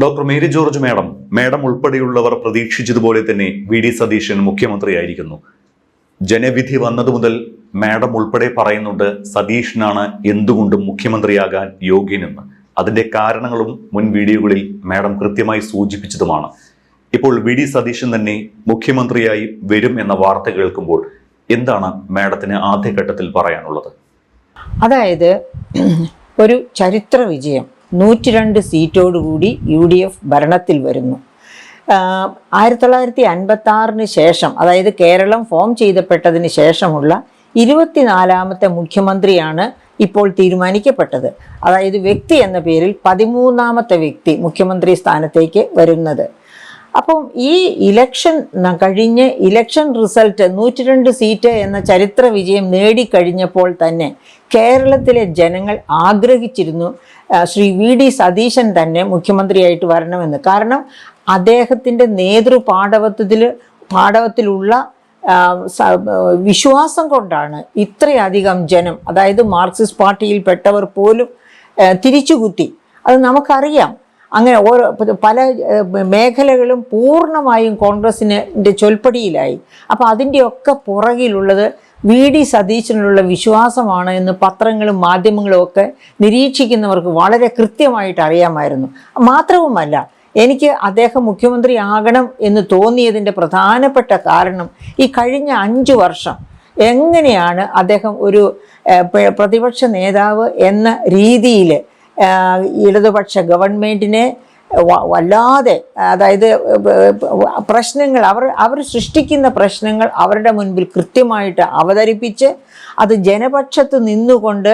Doctor Mary George madam ഉൾപ്പെടെയുള്ളവർ പ്രതീക്ഷിച്ചതുപോലെ തന്നെ വി.ഡി. സതീശൻ മുഖ്യമന്ത്രിയായിരിക്കുന്നു. ജനവിധി വന്നതു മുതൽ മാഡം ഉൾപ്പെടെ പറയുന്നുണ്ട് സതീഷിനാണ് എന്തുകൊണ്ടും മുഖ്യമന്ത്രിയാകാൻ യോഗ്യനെന്ന്. അതിന്റെ കാരണങ്ങളും മുൻ വീഡിയോകളിൽ മാഡം കൃത്യമായി സൂചിപ്പിച്ചതുമാണ്. ഇപ്പോൾ വി.ഡി. സതീശൻ തന്നെ മുഖ്യമന്ത്രിയായി വരും എന്ന വാർത്ത കേൾക്കുമ്പോൾ എന്താണ് മാഡത്തിന് ആദ്യഘട്ടത്തിൽ പറയാനുള്ളത്? അതായത് ഒരു ചരിത്ര വിജയം, 102 സീറ്റോടുകൂടി UDF ഭരണത്തിൽ വരുന്നു. 1956 ശേഷം, അതായത് കേരളം ഫോം ചെയ്തപ്പെട്ടതിന് ശേഷമുള്ള 24ാമത്തെ മുഖ്യമന്ത്രിയാണ് ഇപ്പോൾ തീരുമാനിക്കപ്പെട്ടത്. അതായത് വ്യക്തി എന്ന പേരിൽ 13ാമത്തെ വ്യക്തി മുഖ്യമന്ത്രി സ്ഥാനത്തേക്ക് വരുന്നത്. അപ്പം ഈ ഇലക്ഷൻ കഴിഞ്ഞ് ഇലക്ഷൻ റിസൾട്ട് 102 സീറ്റ് എന്ന ചരിത്ര വിജയം നേടിക്കഴിഞ്ഞപ്പോൾ തന്നെ കേരളത്തിലെ ജനങ്ങൾ ആഗ്രഹിച്ചിരുന്നു ശ്രീ വി.ഡി. സതീശൻ തന്നെ മുഖ്യമന്ത്രിയായിട്ട് വരണമെന്ന്. കാരണം അദ്ദേഹത്തിൻ്റെ പാടവത്തിലുള്ള വിശ്വാസം കൊണ്ടാണ് ഇത്രയധികം ജനം, അതായത് മാർക്സിസ്റ്റ് പാർട്ടിയിൽപ്പെട്ടവർ പോലും തിരിച്ചുകുത്തി. അത് നമുക്കറിയാം. അങ്ങനെ പല മേഖലകളും പൂർണ്ണമായും കോൺഗ്രസിൻ്റെ ചൊൽപ്പടിയിലായി. അപ്പോൾ അതിൻ്റെയൊക്കെ പുറകിലുള്ളത് വി.ഡി. സതീശനുള്ള വിശ്വാസമാണ് എന്ന് പത്രങ്ങളും മാധ്യമങ്ങളും ഒക്കെ നിരീക്ഷിക്കുന്നവർക്ക് വളരെ കൃത്യമായിട്ട് അറിയാമായിരുന്നു. മാത്രവുമല്ല, എനിക്ക് അദ്ദേഹം മുഖ്യമന്ത്രി ആകണം എന്ന് തോന്നിയതിൻ്റെ പ്രധാനപ്പെട്ട കാരണം ഈ കഴിഞ്ഞ 5 വർഷം എങ്ങനെയാണ് അദ്ദേഹം ഒരു പ്രതിപക്ഷ നേതാവ് എന്ന രീതിയിൽ ഇടതുപക്ഷ ഗവൺമെൻറ്റിനെ വല്ലാതെ, അതായത് പ്രശ്നങ്ങൾ അവർ സൃഷ്ടിക്കുന്ന പ്രശ്നങ്ങൾ അവരുടെ മുൻപിൽ കൃത്യമായിട്ട് അവതരിപ്പിച്ച് അത് ജനപക്ഷത്ത് നിന്നുകൊണ്ട്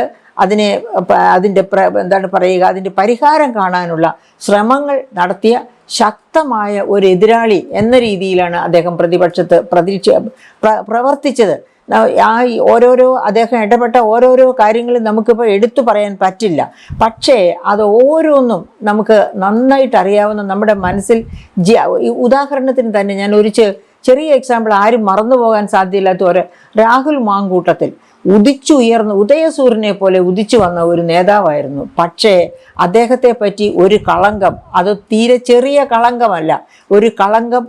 അതിൻ്റെ പരിഹാരം കാണാനുള്ള ശ്രമങ്ങൾ നടത്തിയ ശക്തമായ ഒരു എതിരാളി എന്ന രീതിയിലാണ് അദ്ദേഹം പ്രതിപക്ഷത്ത് പ്രവർത്തിച്ചത്. അദ്ദേഹം ഇടപെട്ട ഓരോരോ കാര്യങ്ങളും നമുക്കിപ്പോൾ എടുത്തു പറയാൻ പറ്റില്ല. പക്ഷേ അത് ഓരോന്നും നമുക്ക് നന്നായിട്ട് അറിയാവുന്ന, നമ്മുടെ മനസ്സിൽ ഉദാഹരണത്തിന് തന്നെ ഞാൻ ഒരു ചെറിയ എക്സാമ്പിൾ, ആരും മറന്നു പോകാൻ സാധ്യതയില്ലാത്ത രാഹുൽ മാങ്കൂട്ടത്തിൽ ഉദയസൂര്യനെ പോലെ ഉദിച്ചു വന്ന ഒരു നേതാവായിരുന്നു. പക്ഷേ അദ്ദേഹത്തെ പറ്റി ഒരു കളങ്കം, അത് തീരെ ചെറിയ കളങ്കമല്ല, ഒരു കളങ്കം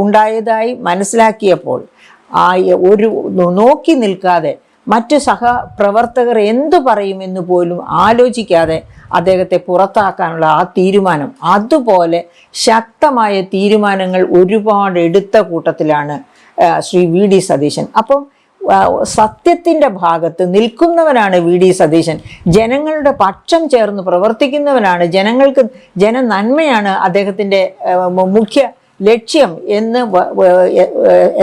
ഉണ്ടായതായി മനസ്സിലാക്കിയപ്പോൾ ഒരു നോക്കി നിൽക്കാതെ മറ്റ് സഹപ്രവർത്തകർ എന്തു പറയുമെന്ന് പോലും ആലോചിക്കാതെ അദ്ദേഹത്തെ പുറത്താക്കാനുള്ള ആ തീരുമാനം, അതുപോലെ ശക്തമായ തീരുമാനങ്ങൾ ഒരുപാട് എടുത്ത കൂട്ടത്തിലാണ് ശ്രീ വി.ഡി. സതീശൻ. അപ്പം സത്യത്തിൻ്റെ ഭാഗത്ത് നിൽക്കുന്നവനാണ് വി.ഡി. സതീശൻ. ജനങ്ങളുടെ പക്ഷം ചേർന്ന് പ്രവർത്തിക്കുന്നവനാണ്. ജനനന്മയാണ് അദ്ദേഹത്തിൻ്റെ മുഖ്യ ലക്ഷ്യം എന്ന്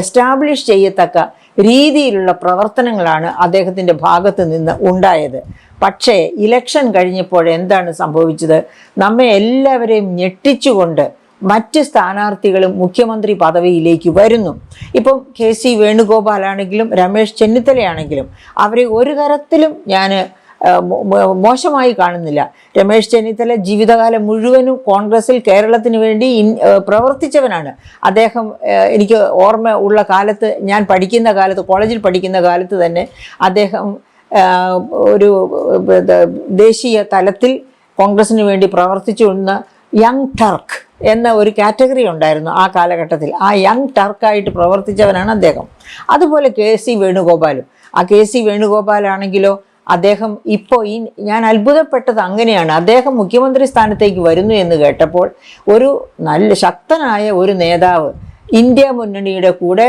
എസ്റ്റാബ്ലിഷ് ചെയ്യത്തക്ക രീതിയിലുള്ള പ്രവർത്തനങ്ങളാണ് അദ്ദേഹത്തിൻ്റെ ഭാഗത്ത് നിന്ന് ഉണ്ടായത്. പക്ഷേ ഇലക്ഷൻ കഴിഞ്ഞപ്പോൾ എന്താണ് സംഭവിച്ചത്? നമ്മെ എല്ലാവരെയും ഞെട്ടിച്ചുകൊണ്ട് മറ്റ് സ്ഥാനാർത്ഥികളും മുഖ്യമന്ത്രി പദവിയിലേക്ക് വരുന്നു. ഇപ്പം കെ.സി. വേണുഗോപാലാണെങ്കിലും രമേശ് ചെന്നിത്തലയാണെങ്കിലും അവരെ ഒരു തരത്തിലും ഞാൻ മോശമായി കാണുന്നില്ല. രമേശ് ചെന്നിത്തല ജീവിതകാലം മുഴുവനും കോൺഗ്രസിൽ കേരളത്തിന് വേണ്ടി പ്രവർത്തിച്ചവനാണ്. അദ്ദേഹം എനിക്ക് ഓർമ്മ ഉള്ള കാലത്ത്, ഞാൻ കോളേജിൽ പഠിക്കുന്ന കാലത്ത് തന്നെ അദ്ദേഹം ഒരു ദേശീയ തലത്തിൽ കോൺഗ്രസിന് വേണ്ടി പ്രവർത്തിച്ചുകൊണ്ടിരുന്ന യങ് ടർക്ക് എന്ന ഒരു കാറ്റഗറി ഉണ്ടായിരുന്നു ആ കാലഘട്ടത്തിൽ. ആ യങ് ടർക്കായിട്ട് പ്രവർത്തിച്ചവനാണ് അദ്ദേഹം. അതുപോലെ കെ.സി. വേണുഗോപാലും. ആ കെ.സി. വേണുഗോപാലാണെങ്കിലോ അദ്ദേഹം ഇപ്പോൾ ഞാൻ അത്ഭുതപ്പെട്ടത് അങ്ങനെയാണ്. അദ്ദേഹം മുഖ്യമന്ത്രി സ്ഥാനത്തേക്ക് വരുന്നു എന്ന് കേട്ടപ്പോൾ ഒരു നല്ല ശക്തനായ ഒരു നേതാവ്, ഇന്ത്യ മുന്നണിയുടെ കൂടെ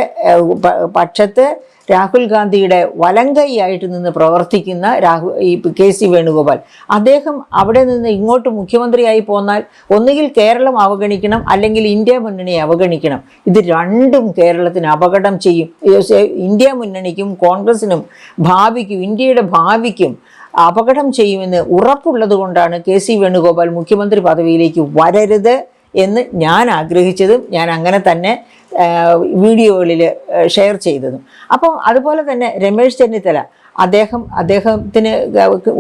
പക്ഷത്ത് രാഹുൽ ഗാന്ധിയുടെ വലങ്കൈയായിട്ട് നിന്ന് പ്രവർത്തിക്കുന്ന കെ.സി. വേണുഗോപാൽ, അദ്ദേഹം അവിടെ നിന്ന് ഇങ്ങോട്ട് മുഖ്യമന്ത്രിയായി പോന്നാൽ ഒന്നുകിൽ കേരളം അവഗണിക്കണം, അല്ലെങ്കിൽ ഇന്ത്യ മുന്നണിയെ അവഗണിക്കണം. ഇത് രണ്ടും കേരളത്തിന് അപകടം ചെയ്യും. ഇന്ത്യ മുന്നണിക്കും കോൺഗ്രസിനും ഇന്ത്യയുടെ ഭാവിക്കും അപകടം ചെയ്യുമെന്ന് ഉറപ്പുള്ളത് കൊണ്ടാണ് കെ.സി. വേണുഗോപാൽ മുഖ്യമന്ത്രി പദവിയിലേക്ക് വരരുത് എന്ന് ഞാൻ ആഗ്രഹിച്ചതും ഞാൻ അങ്ങനെ തന്നെ വീഡിയോകളിൽ ഷെയർ ചെയ്തതും. അപ്പം അതുപോലെ തന്നെ രമേശ് ചെന്നിത്തല, അദ്ദേഹത്തിന്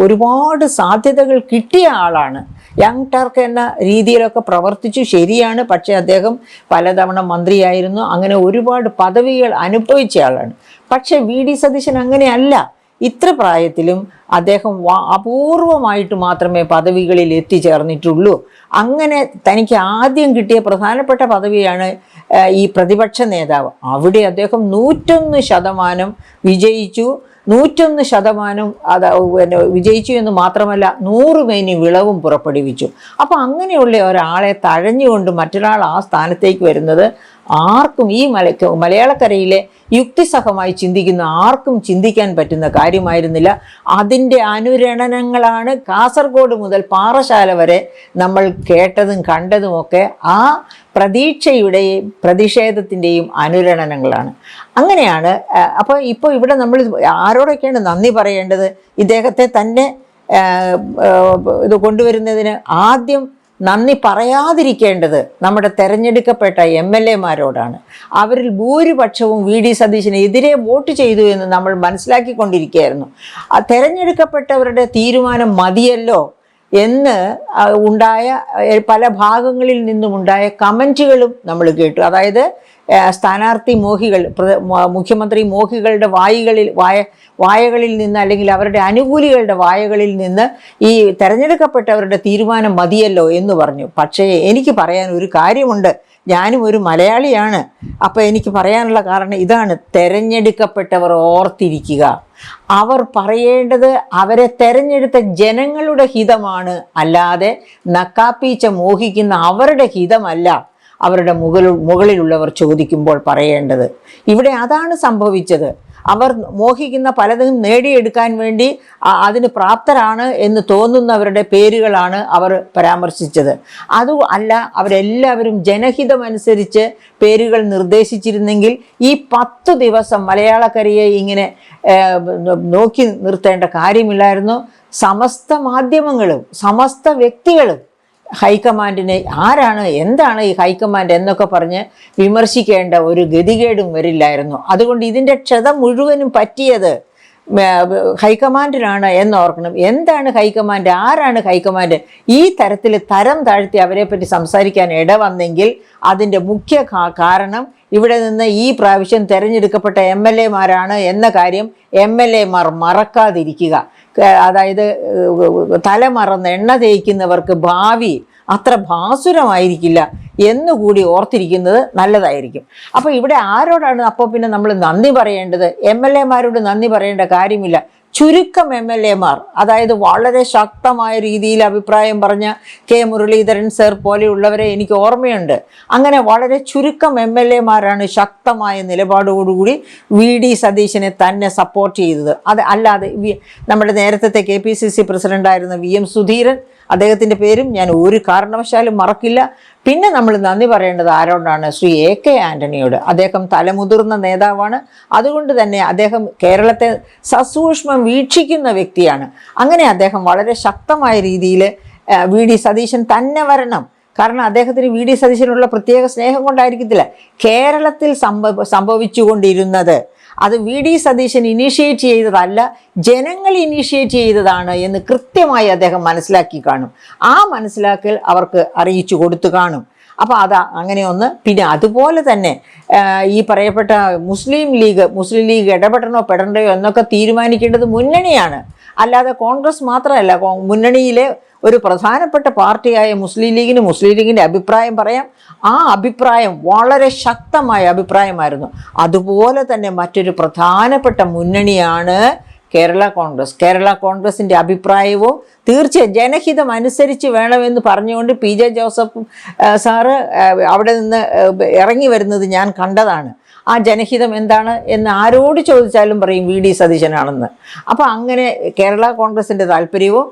ഒരുപാട് സാധ്യതകൾ കിട്ടിയ ആളാണ്. യങ് ടർക്ക് എന്ന രീതിയിലൊക്കെ പ്രവർത്തിച്ചു, ശരിയാണ്. പക്ഷേ അദ്ദേഹം പലതവണ മന്ത്രിയായിരുന്നു, അങ്ങനെ ഒരുപാട് പദവികൾ അനുഭവിച്ച ആളാണ്. പക്ഷേ വി.ഡി. സതീശൻ അങ്ങനെയല്ല. ഇത്ര പ്രായത്തിലും അദ്ദേഹം അപൂർവമായിട്ട് മാത്രമേ പദവികളിൽ എത്തിച്ചേർന്നിട്ടുള്ളൂ. അങ്ങനെ തനിക്ക് ആദ്യം കിട്ടിയ പ്രധാനപ്പെട്ട പദവിയാണ് ഈ പ്രതിപക്ഷ നേതാവ്. അവിടെ അദ്ദേഹം 101% വിജയിച്ചു. 101% അത് വിജയിച്ചു എന്ന് മാത്രമല്ല 100 മേനി വിളവും പുറപ്പെടുവിച്ചു. അപ്പോൾ അങ്ങനെയുള്ള ഒരാളെ തഴഞ്ഞുകൊണ്ട് മറ്റൊരാൾ ആ സ്ഥാനത്തേക്ക് വരുന്നത് ആർക്കും ഈ മലയാളക്കരയിലെ യുക്തിസഹമായി ചിന്തിക്കുന്ന ആർക്കും ചിന്തിക്കാൻ പറ്റുന്ന കാര്യമായിരുന്നില്ല. അതിൻ്റെ അനുരണനങ്ങളാണ് കാസർഗോഡ് മുതൽ പാറശാല വരെ നമ്മൾ കേട്ടതും കണ്ടതുമൊക്കെ ആ പ്രതീക്ഷയുടെയും പ്രതിഷേധത്തിൻ്റെയും അനുരണനങ്ങളാണ്. അങ്ങനെയാണ്. അപ്പോൾ ഇപ്പോൾ ഇവിടെ നമ്മൾ ആരോടൊക്കെയാണ് നന്ദി പറയേണ്ടത്? ഇദ്ദേഹത്തെ തന്നെ ഇത് കൊണ്ടുവരുന്നതിന് ആദ്യം നന്ദി പറയാതിരിക്കേണ്ടത് നമ്മുടെ തെരഞ്ഞെടുക്കപ്പെട്ട MLA-മാരോടാണ്. അവരിൽ ഭൂരിപക്ഷവും VD സതീശനെതിരെ വോട്ട് ചെയ്തു എന്ന് നമ്മൾ മനസ്സിലാക്കിക്കൊണ്ടിരിക്കുകയായിരുന്നു. ആ തെരഞ്ഞെടുക്കപ്പെട്ടവരുടെ തീരുമാനം മതിയല്ലോ എന്ന് ഉണ്ടായ പല ഭാഗങ്ങളിൽ നിന്നുമുണ്ടായ കമൻറ്റുകളും നമ്മൾ കേട്ടു. അതായത് സ്ഥാനാർത്ഥി മോഹികൾ, മുഖ്യമന്ത്രി മോഹികളുടെ വായകളിൽ നിന്ന് അല്ലെങ്കിൽ അവരുടെ അനുകൂലികളുടെ വായകളിൽ നിന്ന് ഈ തെരഞ്ഞെടുക്കപ്പെട്ടവരുടെ തീരുമാനം മതിയല്ലോ എന്ന് പറഞ്ഞു. പക്ഷേ എനിക്ക് പറയാൻ ഒരു കാര്യമുണ്ട്. ഞാനും ഒരു മലയാളിയാണ്. അപ്പോൾ എനിക്ക് പറയാനുള്ള കാരണം ഇതാണ്: തെരഞ്ഞെടുക്കപ്പെട്ടവർ ഓർത്തിരിക്കുക, അവർ പറയേണ്ടത് അവരെ തെരഞ്ഞെടുത്ത ജനങ്ങളുടെ ഹിതമാണ്, അല്ലാതെ നക്കാപ്പീച്ച മോഹിക്കുന്ന അവരുടെ ഹിതമല്ല അവരുടെ മുകളിലുള്ളവർ ചോദിക്കുമ്പോൾ പറയേണ്ടത്. ഇവിടെ അതാണ് സംഭവിച്ചത്. അവർ മോഹിക്കുന്ന പലതും നേടിയെടുക്കാൻ വേണ്ടി അതിന് പ്രാപ്തരാണ് എന്ന് തോന്നുന്നവരുടെ പേരുകളാണ് അവർ പരാമർശിച്ചത്. അത് അല്ല, അവരെല്ലാവരും ജനഹിതമനുസരിച്ച് പേരുകൾ നിർദ്ദേശിച്ചിരുന്നെങ്കിൽ ഈ 10 ദിവസം മലയാളക്കരയെ ഇങ്ങനെ നോക്കി നിർത്തേണ്ട കാര്യമില്ലായിരുന്നു. സമസ്ത മാധ്യമങ്ങളും സമസ്ത വ്യക്തികളും ഹൈക്കമാൻഡിനെ എന്താണ് ഈ ഹൈക്കമാൻഡ് എന്നൊക്കെ പറഞ്ഞ് വിമർശിക്കേണ്ട ഒരു ഗതികേടും വരില്ലായിരുന്നു. അതുകൊണ്ട് ഇതിൻ്റെ ക്ഷതം മുഴുവനും പറ്റിയത് ഹൈക്കമാൻഡിനാണ് എന്നോർക്കണം. എന്താണ് ഹൈക്കമാൻഡ്? ആരാണ് ഹൈക്കമാൻഡ്? ഈ തരത്തിൽ തരം താഴ്ത്തി അവരെപ്പറ്റി സംസാരിക്കാൻ ഇടവന്നെങ്കിൽ അതിൻ്റെ മുഖ്യ കാരണം ഇവിടെ നിന്ന് ഈ പ്രാവശ്യം തിരഞ്ഞെടുക്കപ്പെട്ട MLA-മാരാണ് എന്ന കാര്യം MLA-മാർ മറക്കാതിരിക്കുക. അതായത് തലമറന്ന് എണ്ണ തേക്കുന്നവർക്ക് ഭാവി അത്ര ഭാസുരമായിരിക്കില്ല എന്നുകൂടി ഓർത്തിരിക്കുന്നത് നല്ലതായിരിക്കും. അപ്പോൾ ഇവിടെ ആരോടാണ് അപ്പോൾ പിന്നെ നമ്മൾ നന്ദി പറയേണ്ടത്? MLA-മാരോട് നന്ദി പറയേണ്ട കാര്യമില്ല. ചുരുക്കം MLA-മാർ, അതായത് വളരെ ശക്തമായ രീതിയിൽ അഭിപ്രായം പറഞ്ഞ K. മുരളീധരൻ സർ പോലെയുള്ളവരെ എനിക്ക് ഓർമ്മയുണ്ട്. അങ്ങനെ വളരെ ചുരുക്കം MLA-മാരാണ് ശക്തമായ നിലപാടോടുകൂടി VD സതീശനെ തന്നെ സപ്പോർട്ട് ചെയ്തത്. അത് അല്ലാതെ നമ്മുടെ നേരത്തെ KPCC പ്രസിഡൻ്റായിരുന്ന VM സുധീരൻ, അദ്ദേഹത്തിൻ്റെ പേരും ഞാൻ ഒരു കാരണവശാലും മറക്കില്ല. പിന്നെ നമ്മൾ നന്ദി പറയേണ്ടത് ആരോടാണ്? ശ്രീ AK ആൻ്റണിയോട്. അദ്ദേഹം തലമുതിർന്ന നേതാവാണ്. അതുകൊണ്ട് തന്നെ അദ്ദേഹം കേരളത്തെ സസൂക്ഷ്മം വീക്ഷിക്കുന്ന വ്യക്തിയാണ്. അങ്ങനെ അദ്ദേഹം വളരെ ശക്തമായ രീതിയിൽ VD സതീശൻ തന്നെ വരണം. കാരണം അദ്ദേഹത്തിന് VD സതീശനുള്ള പ്രത്യേക സ്നേഹം കൊണ്ടായിരിക്കത്തില്ല, കേരളത്തിൽ സംഭവിച്ചുകൊണ്ടിരുന്നത് അത് VD സതീശൻ ഇനീഷ്യേറ്റ് ചെയ്തതല്ല, ജനങ്ങൾ ഇനീഷ്യേറ്റ് ചെയ്തതാണ് എന്ന് കൃത്യമായി അദ്ദേഹം മനസ്സിലാക്കി കാണും. ആ മനസ്സിലാക്കൽ അവർക്ക് അറിയിച്ചു കൊടുത്തു കാണും. അപ്പോൾ അങ്ങനെയൊന്ന്. പിന്നെ അതുപോലെ തന്നെ ഈ പറയപ്പെട്ട മുസ്ലിം ലീഗ് ഇടപെടണോ പെടണ്ടയോ എന്നൊക്കെ തീരുമാനിക്കേണ്ടത് മുന്നണിയാണ്, അല്ലാതെ കോൺഗ്രസ് മാത്രമല്ല. മുന്നണിയിലെ ഒരു പ്രധാനപ്പെട്ട പാർട്ടിയായ മുസ്ലിം ലീഗിൻ്റെ അഭിപ്രായം പറയാം. ആ അഭിപ്രായം വളരെ ശക്തമായ അഭിപ്രായമായിരുന്നു. അതുപോലെ തന്നെ മറ്റൊരു പ്രധാനപ്പെട്ട മുന്നണിയാണ് കേരള കോൺഗ്രസിൻ്റെ അഭിപ്രായവും തീർച്ചയായും ജനഹിതം അനുസരിച്ച് വേണമെന്ന് പറഞ്ഞുകൊണ്ട് PJ ജോസഫ് സാറ് അവിടെ നിന്ന് ഇറങ്ങി വരുന്നത് ഞാൻ കണ്ടതാണ്. ആ ജനഹിതം എന്താണ് എന്ന് ആരോട് ചോദിച്ചാലും പറയും VD സതീശനാണെന്ന്. അപ്പോൾ അങ്ങനെ കേരള കോൺഗ്രസിൻ്റെ താല്പര്യവും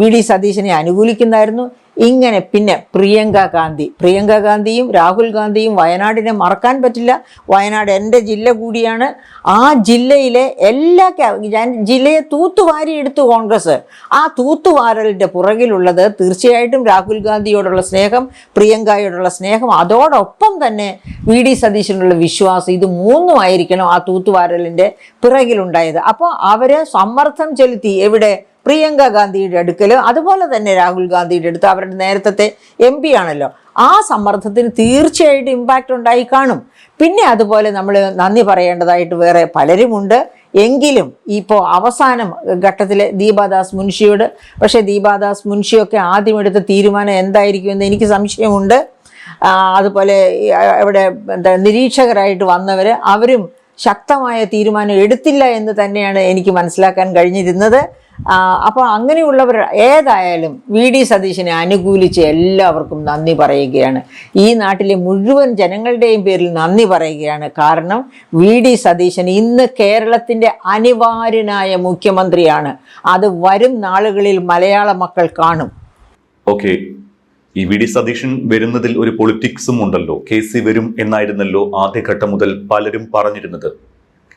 VD സതീശനെ അനുകൂലിക്കുന്നതായിരുന്നു. ഇങ്ങനെ പിന്നെ പ്രിയങ്ക ഗാന്ധിയും രാഹുൽ ഗാന്ധിയും വയനാടിനെ മറക്കാൻ പറ്റില്ല. വയനാട് എൻ്റെ ജില്ല കൂടിയാണ്. ആ ജില്ലയിലെ ജില്ലയെ തൂത്തുവാരി എടുത്തു കോൺഗ്രസ്. ആ തൂത്തുവാരലിൻ്റെ പുറകിലുള്ളത് തീർച്ചയായിട്ടും രാഹുൽ ഗാന്ധിയോടുള്ള സ്നേഹം, പ്രിയങ്കയോടുള്ള സ്നേഹം, അതോടൊപ്പം തന്നെ VD സതീശനുള്ള വിശ്വാസം. ഇത് മൂന്നുമായിരിക്കണം ആ തൂത്തുവാരലിൻ്റെ പിറകിലുണ്ടായത്. അപ്പോൾ അവരെ സമ്മർദ്ദം ചെലുത്തി. എവിടെ? പ്രിയങ്ക ഗാന്ധിയുടെ അടുക്കൽ, അതുപോലെ തന്നെ രാഹുൽ ഗാന്ധിയുടെ അടുത്ത്. അവരുടെ നേരത്തെ MP ആണല്ലോ. ആ സമ്മർദ്ദത്തിന് തീർച്ചയായിട്ടും ഇമ്പാക്റ്റ് ഉണ്ടായി കാണും. പിന്നെ അതുപോലെ നമ്മൾ നന്ദി പറയേണ്ടതായിട്ട് വേറെ പലരുമുണ്ട്. എങ്കിലും ഇപ്പോൾ അവസാനം ഘട്ടത്തിൽ ദീപാദാസ് മുൻഷിയോട്, പക്ഷേ ദീപാദാസ് മുൻഷിയൊക്കെ ആദ്യം എടുത്ത തീരുമാനം എന്തായിരിക്കുമെന്ന് എനിക്ക് സംശയമുണ്ട്. അതുപോലെ ഇവിടെ നിരീക്ഷകരായിട്ട് വന്നവർ അവരും ശക്തമായ തീരുമാനം എടുത്തില്ല എന്ന് തന്നെയാണ് എനിക്ക് മനസ്സിലാക്കാൻ കഴിഞ്ഞിരുന്നത്. അപ്പോൾ അങ്ങനെയുള്ളവർ ഏതായാലും വി.ഡി. സതീശനെ അനുകൂലിച്ച് എല്ലാവർക്കും നന്ദി പറയുകയാണ്. ഈ നാട്ടിലെ മുഴുവൻ ജനങ്ങളുടെയും പേരിൽ നന്ദി പറയുകയാണ്. കാരണം വി.ഡി. സതീശൻ ഇന്ന് കേരളത്തിൻ്റെ അനിവാര്യനായ മുഖ്യമന്ത്രിയാണ്. അത് വരും നാളുകളിൽ മലയാള മക്കൾ കാണും. ഓക്കെ, ഈ വി.ഡി. സതീശൻ വരുന്നതിൽ ഒരു പൊളിറ്റിക്സും ഉണ്ടല്ലോ. കെ.സി. വരും എന്നായിരുന്നല്ലോ ആദ്യഘട്ടം മുതൽ പലരും പറഞ്ഞിരുന്നത്.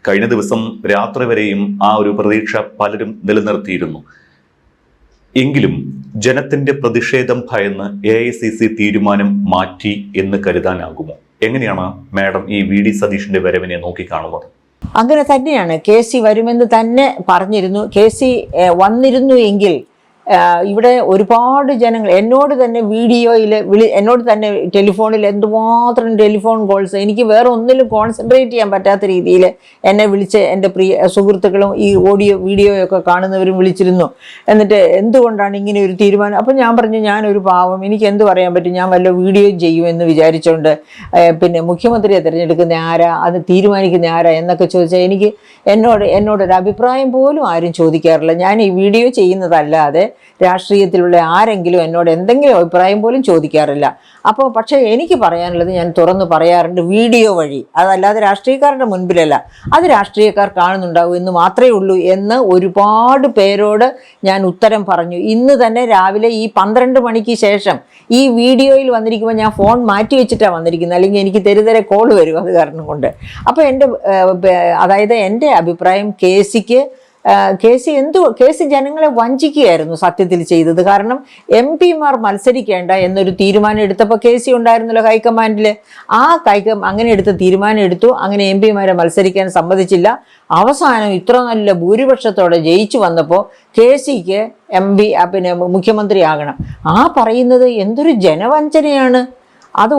കഴിഞ്ഞ ദിവസം രാത്രി വരെയും ആ ഒരു പ്രതീക്ഷ പലരും നിലനിർത്തിയിരുന്നു. എങ്കിലും ജനത്തിന്റെ പ്രതിഷേധം ഭയന്ന് AICC തീരുമാനം മാറ്റി എന്ന് കരുതാനാകുമോ? എങ്ങനെയാണ് മാഡം ഈ വി.ഡി. സതീശന്റെ വരവിനെ നോക്കിക്കാണുന്നത്? അങ്ങനെ തന്നെയാണ്. കെ.സി. വരുമെന്ന് തന്നെ പറഞ്ഞിരുന്നു. കെ.സി. വന്നിരുന്നു എങ്കിൽ ഇവിടെ ഒരുപാട് ജനങ്ങൾ എന്നോട് തന്നെ വീഡിയോയിൽ എന്നോട് തന്നെ ടെലിഫോണിൽ എന്തുമാത്രം ടെലിഫോൺ കോൾസ്, എനിക്ക് വേറെ ഒന്നിലും കോൺസെൻട്രേറ്റ് ചെയ്യാൻ പറ്റാത്ത രീതിയിൽ എന്നെ വിളിച്ച് എൻ്റെ പ്രിയ സുഹൃത്തുക്കളും ഈ വീഡിയോയൊക്കെ കാണുന്നവരും വിളിച്ചിരുന്നു. എന്നിട്ട് എന്തുകൊണ്ടാണ് ഇങ്ങനെ ഒരു തീരുമാനം? അപ്പം ഞാൻ പറഞ്ഞു, ഞാനൊരു പാവം, എനിക്ക് എന്ത് പറയാൻ പറ്റും, ഞാൻ വല്ല വീഡിയോ ചെയ്യുമെന്ന് വിചാരിച്ചുകൊണ്ട് പിന്നെ മുഖ്യമന്ത്രിയെ തിരഞ്ഞെടുക്കുന്ന ആരാ, അത് തീരുമാനിക്കുന്ന ആരാ എന്നൊക്കെ ചോദിച്ചാൽ എന്നോടൊരു അഭിപ്രായം പോലും ആരും ചോദിക്കാറില്ല. ഞാൻ ഈ വീഡിയോ ചെയ്യുന്നതല്ലാതെ രാഷ്ട്രീയത്തിലുള്ള ആരെങ്കിലും എന്നോട് എന്തെങ്കിലും അഭിപ്രായം പോലും ചോദിക്കാറില്ല. അപ്പോൾ പക്ഷേ എനിക്ക് പറയാനുള്ളത് ഞാൻ തുറന്നു പറയാറുണ്ട് വീഡിയോ വഴി, അതല്ലാതെ രാഷ്ട്രീയക്കാരുടെ മുൻപിലല്ല. അത് രാഷ്ട്രീയക്കാർ കാണുന്നുണ്ടാവും എന്ന് മാത്രമേ ഉള്ളൂ എന്ന് ഒരുപാട് പേരോട് ഞാൻ ഉത്തരം പറഞ്ഞു. ഇന്ന് തന്നെ രാവിലെ ഈ 12 മണിക്ക് ശേഷം ഈ വീഡിയോയിൽ വന്നിരിക്കുമ്പോൾ ഞാൻ ഫോൺ മാറ്റി വെച്ചിട്ടാണ് വന്നിരിക്കുന്നത്, അല്ലെങ്കിൽ എനിക്ക് തെരുതെരെ കോൾ വരും അത് കാരണം കൊണ്ട്. അപ്പോൾ അതായത് എൻ്റെ അഭിപ്രായം കെ.സി. ജനങ്ങളെ വഞ്ചിക്കുകയായിരുന്നു സത്യത്തിൽ ചെയ്തത്. കാരണം MP-മാർ മത്സരിക്കേണ്ട എന്നൊരു തീരുമാനം എടുത്തപ്പോൾ കെ.സി. ഉണ്ടായിരുന്നല്ലോ ഹൈക്കമാൻഡിൽ. അങ്ങനെ എടുത്ത തീരുമാനം എടുത്തു. അങ്ങനെ MP-മാരെ മത്സരിക്കാൻ സമ്മതിച്ചില്ല. അവസാനം ഇത്ര നല്ല ഭൂരിപക്ഷത്തോടെ ജയിച്ചു വന്നപ്പോൾ കെ.സിക്ക് പിന്നെ മുഖ്യമന്ത്രിയാകണം. പറയുന്നത് എന്തൊരു ജനവഞ്ചനയാണ്! അത്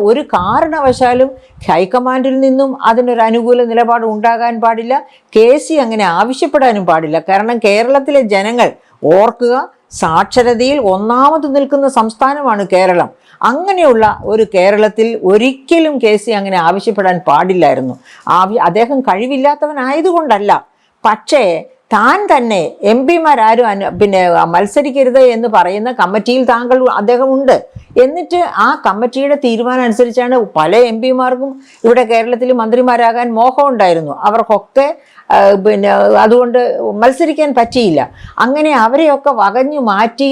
ഒരു കാരണവശാലും ഹൈക്കമാൻഡിൽ നിന്നും അതിനൊരു അനുകൂല നിലപാട് ഉണ്ടാകാൻ പാടില്ല. കെ.സി. അങ്ങനെ ആവശ്യപ്പെടാനും പാടില്ല. കാരണം കേരളത്തിലെ ജനങ്ങൾ ഓർക്കുക, സാക്ഷരതയിൽ ഒന്നാമത് നിൽക്കുന്ന സംസ്ഥാനമാണ് കേരളം. അങ്ങനെയുള്ള ഒരു കേരളത്തിൽ ഒരിക്കലും കെ.സി. അങ്ങനെ ആവശ്യപ്പെടാൻ പാടില്ലായിരുന്നു. അദ്ദേഹം കഴിവില്ലാത്തവനായതുകൊണ്ടല്ല, പക്ഷേ താൻ തന്നെ MP-മാരാരും പിന്നെ മത്സരിക്കരുത് എന്ന് പറയുന്ന കമ്മിറ്റിയിൽ അദ്ദേഹം ഉണ്ട്. എന്നിട്ട് ആ കമ്മിറ്റിയുടെ തീരുമാനം അനുസരിച്ചാണ് പല MP-മാർക്കും ഇവിടെ കേരളത്തിൽ മന്ത്രിമാരാകാൻ മോഹമുണ്ടായിരുന്നു. അവർക്കൊക്കെ പിന്നെ അതുകൊണ്ട് മത്സരിക്കാൻ പറ്റിയില്ല. അങ്ങനെ അവരെയൊക്കെ വകഞ്ഞു മാറ്റി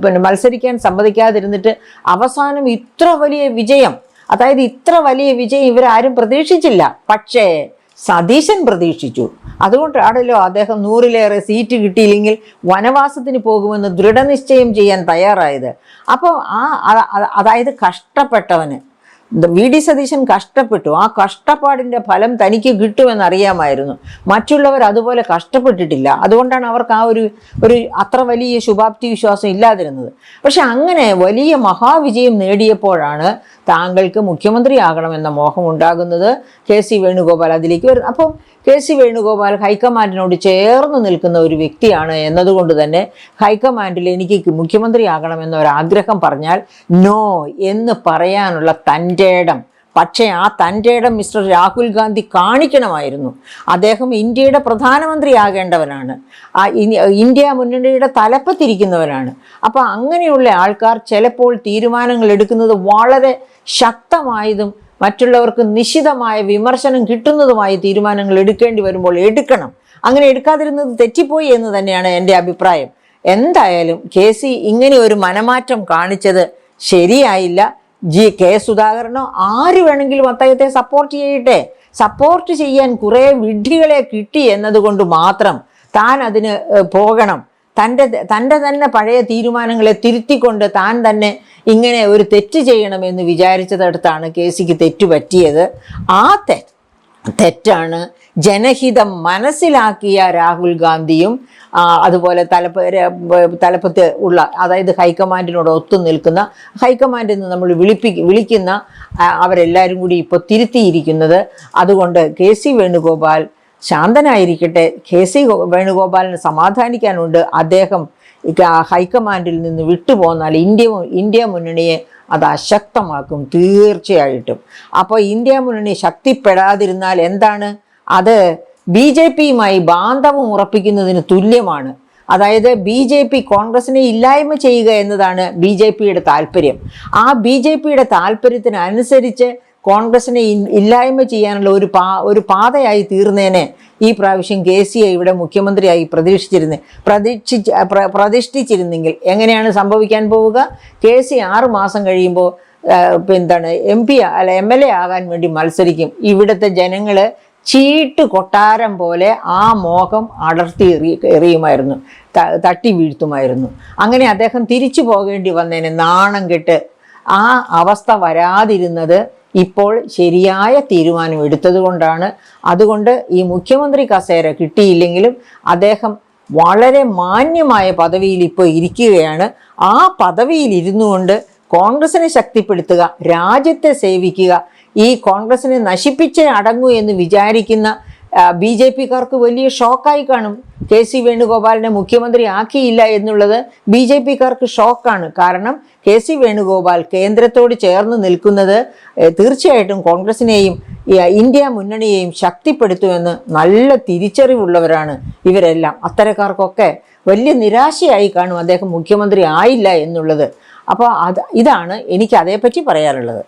പിന്നെ മത്സരിക്കാൻ സമ്മതിക്കാതിരുന്നിട്ട് അവസാനം ഇത്ര വലിയ വിജയം ഇവരാരും പ്രതീക്ഷിച്ചില്ല. പക്ഷേ സതീശൻ പ്രതീക്ഷിച്ചു. അതുകൊണ്ടാണല്ലോ അദ്ദേഹം 100-ലേറെ സീറ്റ് കിട്ടിയില്ലെങ്കിൽ വനവാസത്തിന് പോകുമെന്ന് ദൃഢനിശ്ചയം ചെയ്യാൻ തയ്യാറായത്. അപ്പോൾ അതായത് കഷ്ടപ്പെട്ടവന് വി.ഡി. സതീശൻ കഷ്ടപ്പെട്ടു. ആ കഷ്ടപ്പാടിൻ്റെ ഫലം തനിക്ക് കിട്ടുമെന്നറിയാമായിരുന്നു. മറ്റുള്ളവർ അതുപോലെ കഷ്ടപ്പെട്ടിട്ടില്ല. അതുകൊണ്ടാണ് അവർക്ക് ആ ഒരു അത്ര വലിയ ശുഭാപ്തി വിശ്വാസം ഇല്ലാതിരുന്നത്. പക്ഷെ അങ്ങനെ വലിയ മഹാവിജയം നേടിയപ്പോഴാണ് താങ്കൾക്ക് മുഖ്യമന്ത്രിയാകണമെന്ന മോഹം ഉണ്ടാകുന്നത്. കെ.സി. വേണുഗോപാൽ അതിലേക്ക് വരുന്നത്. അപ്പം കെ.സി. വേണുഗോപാൽ ഹൈക്കമാൻഡിനോട് ചേർന്ന് നിൽക്കുന്ന ഒരു വ്യക്തിയാണ് എന്നതുകൊണ്ട് തന്നെ ഹൈക്കമാൻഡിൽ എനിക്ക് മുഖ്യമന്ത്രിയാകണമെന്ന ഒരാഗ്രഹം പറഞ്ഞാൽ നോ എന്ന് പറയാനുള്ള തൻ്റെ ഇടം, പക്ഷേ ആ തൻ്റെ ഇടം മിസ്റ്റർ രാഹുൽ ഗാന്ധി കാണിക്കണമായിരുന്നു. അദ്ദേഹം ഇന്ത്യയുടെ പ്രധാനമന്ത്രിയാകേണ്ടവനാണ്, ഇന്ത്യ മുന്നണിയുടെ തലപ്പത്തിരിക്കുന്നവനാണ്. അപ്പോൾ അങ്ങനെയുള്ള ആൾക്കാർ ചിലപ്പോൾ തീരുമാനങ്ങൾ എടുക്കുന്നത് വളരെ ശക്തമായതും മറ്റുള്ളവർക്ക് നിശിതമായ വിമർശനം കിട്ടുന്നതുമായ തീരുമാനങ്ങൾ എടുക്കേണ്ടി വരുമ്പോൾ എടുക്കണം. അങ്ങനെ എടുക്കാതിരുന്നത് തെറ്റിപ്പോയി എന്ന് തന്നെയാണ് എൻ്റെ അഭിപ്രായം. എന്തായാലും കെ.സി. ഇങ്ങനെ ഒരു മനമാറ്റം കാണിച്ചത് ശരിയായില്ല. കെ. സുധാകരനോ ആര് വേണമെങ്കിലും അദ്ദേഹത്തെ സപ്പോർട്ട് ചെയ്യട്ടെ. സപ്പോർട്ട് ചെയ്യാൻ കുറേ വിഡ്ഢികളെ കിട്ടി എന്നതുകൊണ്ട് മാത്രം താൻ അതിന് പോകണം. തൻ്റെ തന്നെ പഴയ തീരുമാനങ്ങളെ തിരുത്തിക്കൊണ്ട് താൻ തന്നെ ഇങ്ങനെ ഒരു തെറ്റ് ചെയ്യണമെന്ന് വിചാരിച്ചതടുത്താണ് കെ.സിക്ക് തെറ്റുപറ്റിയത്. ആ തെറ്റാണ് ജനഹിതം മനസ്സിലാക്കിയ രാഹുൽ ഗാന്ധിയും അതുപോലെ തലപ്പത്ത് ഉള്ള, അതായത് ഹൈക്കമാൻഡിനോട് ഒത്തു നിൽക്കുന്ന, ഹൈക്കമാൻഡിൽ നിന്ന് നമ്മൾ വിളിക്കുന്ന അവരെല്ലാവരും കൂടി ഇപ്പോൾ തിരുത്തിയിരിക്കുന്നത്. അതുകൊണ്ട് കെ.സി. വേണുഗോപാൽ ശാന്തനായിരിക്കട്ടെ. വേണുഗോപാലിന് സമാധാനിക്കാനുണ്ട്. അദ്ദേഹം ഹൈക്കമാൻഡിൽ നിന്ന് വിട്ടുപോന്നാൽ ഇന്ത്യ മുന്നണിയെ അത് അശക്തമാക്കും തീർച്ചയായിട്ടും. അപ്പോൾ ഇന്ത്യ മുന്നണി ശക്തിപ്പെടാതിരുന്നാൽ എന്താണ്? അത് BJPയുമായി ബാന്ധവം ഉറപ്പിക്കുന്നതിന് തുല്യമാണ്. അതായത് BJP കോൺഗ്രസിനെ ഇല്ലായ്മ ചെയ്യുക എന്നതാണ് BJPയുടെ താല്പര്യം. ആ BJPയുടെ താല്പര്യത്തിനനുസരിച്ച് കോൺഗ്രസിനെ ഇല്ലായ്മ ചെയ്യാനുള്ള ഒരു പാതയായി തീർന്നേനെ ഈ പ്രാവശ്യം KCയെ ഇവിടെ മുഖ്യമന്ത്രിയായി പ്രതിഷ്ഠിച്ചിരുന്നെങ്കിൽ. എങ്ങനെയാണ് സംഭവിക്കാൻ പോവുക? KC 6 മാസം കഴിയുമ്പോൾ MLA ആകാൻ വേണ്ടി മത്സരിക്കും. ഇവിടുത്തെ ജനങ്ങൾ ചീട്ട് കൊട്ടാരം പോലെ ആ മോഹം അടർത്തി എറിയുമായിരുന്നു, തട്ടി വീഴ്ത്തുമായിരുന്നു. അങ്ങനെ അദ്ദേഹം തിരിച്ചു പോകേണ്ടി വന്നേനെ നാണം കെട്ട്. ആ അവസ്ഥ വരാതിരുന്നത് ഇപ്പോൾ ശരിയായ തീരുമാനം എടുത്തത് കൊണ്ടാണ്. അതുകൊണ്ട് ഈ മുഖ്യമന്ത്രി കസേര കിട്ടിയില്ലെങ്കിലും അദ്ദേഹം വളരെ മാന്യമായ പദവിയിൽ ഇപ്പോൾ ഇരിക്കുകയാണ്. ആ പദവിയിൽ ഇരുന്നു കൊണ്ട് കോൺഗ്രസിനെ ശക്തിപ്പെടുത്തുക, രാജ്യത്തെ സേവിക്കുക. ഈ കോൺഗ്രസിനെ നശിപ്പിച്ചേ അടങ്ങൂ എന്ന് വിചാരിക്കുന്ന BJPക്കാർക്ക് വലിയ ഷോക്കായി കാണും. KC വേണുഗോപാലിനെ മുഖ്യമന്ത്രി ആക്കിയില്ല എന്നുള്ളത് BJPക്കാർക്ക് ഷോക്കാണ്. കാരണം KC വേണുഗോപാൽ കേന്ദ്രത്തോട് ചേർന്ന് നിൽക്കുന്നത് തീർച്ചയായിട്ടും കോൺഗ്രസിനെയും ഇന്ത്യ മുന്നണിയെയും ശക്തിപ്പെടുത്തുമെന്ന് നല്ല തിരിച്ചറിവുള്ളവരാണ് ഇവരെല്ലാം. അത്തരക്കാർക്കൊക്കെ വലിയ നിരാശയായി കാണും അദ്ദേഹം മുഖ്യമന്ത്രി ആയില്ല എന്നുള്ളത്. അപ്പോൾ ഇതാണ് എനിക്ക് അതേപ്പറ്റി പറയാനുള്ളത്.